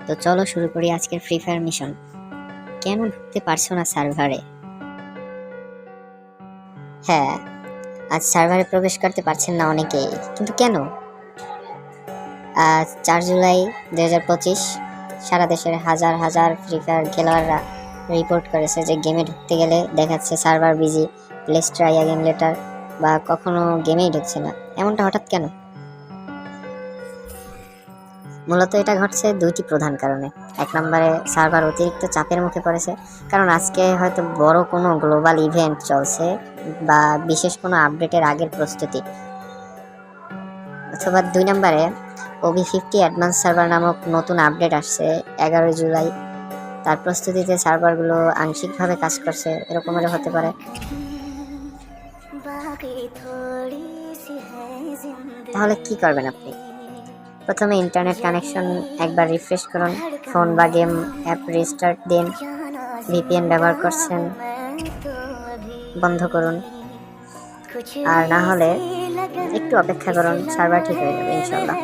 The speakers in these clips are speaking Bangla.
তো চলো শুরু করি আজকের ফ্রি ফায়ার মিশন। কেন ঢুকতে পারছো না সার্ভারে? হ্যাঁ, আজ সার্ভারে প্রবেশ করতে পারছেন না অনেকেই, কিন্তু কেন? আজ 4 জুলাই 2025 সারা দেশের হাজার হাজার ফ্রি ফায়ার খেলোয়াড়রা রিপোর্ট করেছে যে গেমে ঢুকতে গেলে দেখাচ্ছে server busy, place try again letter, বা কখনো গেমেই ঢুকছে না। এমনটা হঠাৎ কেন? মূলত এটা ঘটছে দুইটি প্রধান কারণে। এক নম্বরে সার্ভার অতিরিক্ত চাপের মুখে পড়েছে, কারণ আজকে হয়তো বড় কোনো গ্লোবাল ইভেন্ট চলছে বা বিশেষ কোনো আপডেটের আগের প্রস্তুতি। অথবা 2 নম্বরে OB50 অ্যাডভান্স সার্ভার নামক নতুন আপডেট আসছে 11 জুলাই, তার প্রস্তুতিতে সার্ভারগুলো আংশিকভাবে কাজ করছে, এরকমেরও হতে পারে। তাহলে কি করবেন আপনি? প্রথমে ইন্টারনেট কানেকশন একবার রিফ্রেশ করুন, ফোন বা গেম অ্যাপ রিস্টার্ট দিন, VPN ব্যবহার করছেন বন্ধ করুন, আর না হলে একটু অপেক্ষা করুন, সার্ভার ঠিক হয়ে যাবে ইনশাল্লাহ।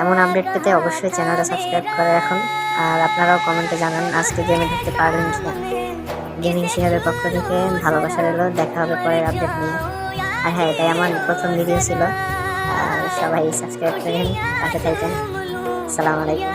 এমন আপডেট পেতে অবশ্যই চ্যানেলটা সাবস্ক্রাইব করে রাখুন, আর আপনারাও কমেন্টে জানান আজকে গেমে ঢুকতে পারবেন কিনা। গেমিং শিহাবের পক্ষ থেকে ভালোবাসা রইল, দেখা হবে পরের আপডেট নিয়ে। আর হ্যাঁ, এটাই আমার প্রথম ভিডিও ছিল, আর সবাই সাবস্ক্রাইব করেন, পাশে থাকেন। আসসালামু আলাইকুম।